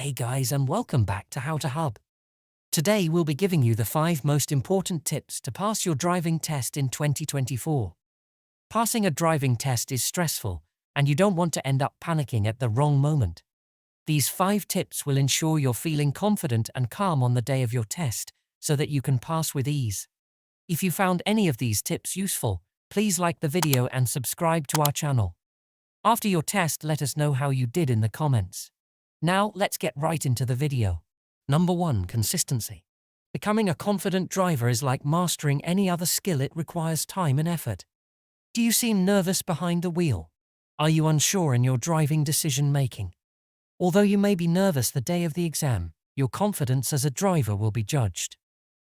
Hey guys, and welcome back to How to Hub. Today we'll be giving you the 5 most important tips to pass your driving test in 2024. Passing a driving test is stressful, and you don't want to end up panicking at the wrong moment. These 5 tips will ensure you're feeling confident and calm on the day of your test, so that you can pass with ease. If you found any of these tips useful, please like the video and subscribe to our channel. After your test, let us know how you did in the comments. Now, let's get right into the video. Number 1. Consistency. Becoming a confident driver is like mastering any other skill. It requires time and effort. Do you seem nervous behind the wheel? Are you unsure in your driving decision-making? Although you may be nervous the day of the exam, your confidence as a driver will be judged.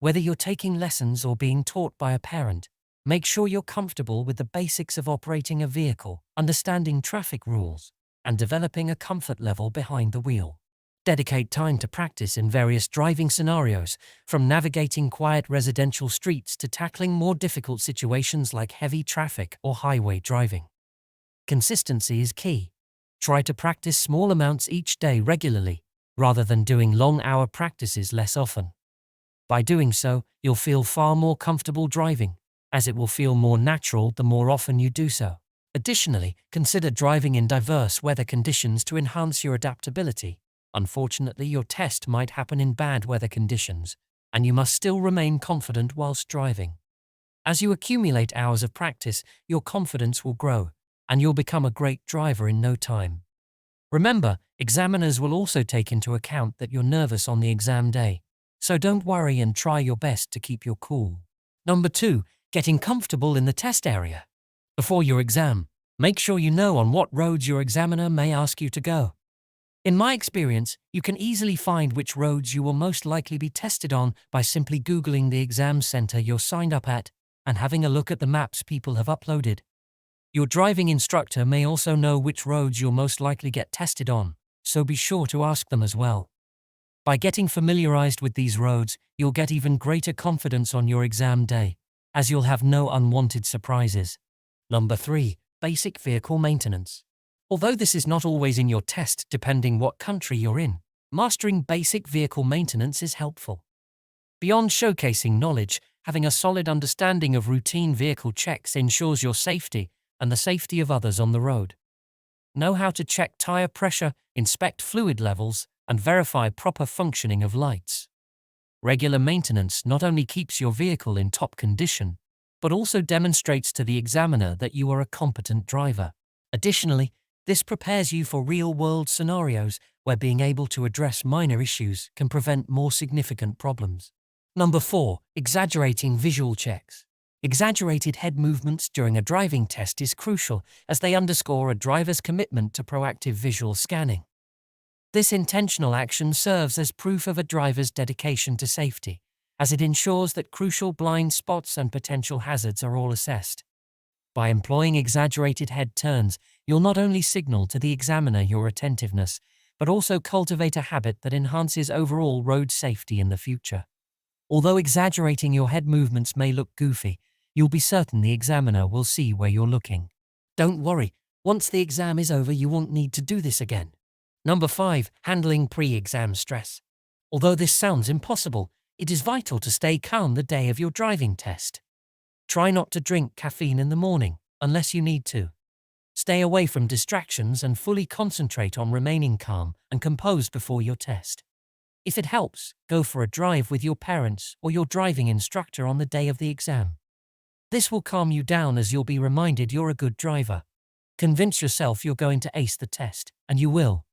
Whether you're taking lessons or being taught by a parent, make sure you're comfortable with the basics of operating a vehicle, understanding traffic rules, and developing a comfort level behind the wheel. Dedicate time to practice in various driving scenarios, from navigating quiet residential streets to tackling more difficult situations like heavy traffic or highway driving. Consistency is key. Try to practice small amounts each day regularly, rather than doing long-hour practices less often. By doing so, you'll feel far more comfortable driving, as it will feel more natural the more often you do so. Additionally, consider driving in diverse weather conditions to enhance your adaptability. Unfortunately, your test might happen in bad weather conditions, and you must still remain confident whilst driving. As you accumulate hours of practice, your confidence will grow, and you'll become a great driver in no time. Remember, examiners will also take into account that you're nervous on the exam day, so don't worry and try your best to keep your cool. Number 2. Getting comfortable in the test area. Before your exam, make sure you know on what roads your examiner may ask you to go. In my experience, you can easily find which roads you will most likely be tested on by simply Googling the exam center you're signed up at and having a look at the maps people have uploaded. Your driving instructor may also know which roads you'll most likely get tested on, so be sure to ask them as well. By getting familiarized with these roads, you'll get even greater confidence on your exam day, as you'll have no unwanted surprises. Number 3. Basic vehicle maintenance. Although this is not always in your test depending what country you're in, mastering basic vehicle maintenance is helpful. Beyond showcasing knowledge, having a solid understanding of routine vehicle checks ensures your safety and the safety of others on the road. Know how to check tire pressure, inspect fluid levels, and verify proper functioning of lights. Regular maintenance not only keeps your vehicle in top condition, but also demonstrates to the examiner that you are a competent driver. Additionally, this prepares you for real-world scenarios where being able to address minor issues can prevent more significant problems. Number 4. Exaggerating visual checks. Exaggerated head movements during a driving test is crucial, as they underscore a driver's commitment to proactive visual scanning. This intentional action serves as proof of a driver's dedication to safety, as it ensures that crucial blind spots and potential hazards are all assessed. By employing exaggerated head turns, you'll not only signal to the examiner your attentiveness, but also cultivate a habit that enhances overall road safety in the future. Although exaggerating your head movements may look goofy, you'll be certain the examiner will see where you're looking. Don't worry, once the exam is over you won't need to do this again. Number 5. Handling pre-exam stress. Although this sounds impossible, it is vital to stay calm the day of your driving test. Try not to drink caffeine in the morning, unless you need to. Stay away from distractions and fully concentrate on remaining calm and composed before your test. If it helps, go for a drive with your parents or your driving instructor on the day of the exam. This will calm you down as you'll be reminded you're a good driver. Convince yourself you're going to ace the test, and you will.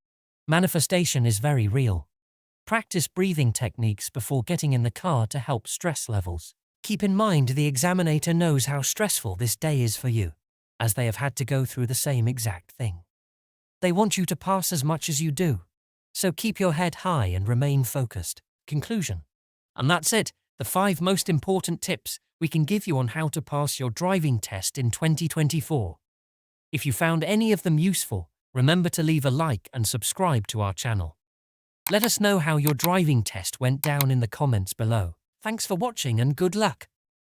Manifestation is very real. Practice breathing techniques before getting in the car to help stress levels. Keep in mind the examinator knows how stressful this day is for you, as they have had to go through the same exact thing. They want you to pass as much as you do, so keep your head high and remain focused. Conclusion. And that's it, the 5 most important tips we can give you on how to pass your driving test in 2024. If you found any of them useful, remember to leave a like and subscribe to our channel. Let us know how your driving test went down in the comments below. Thanks for watching and good luck.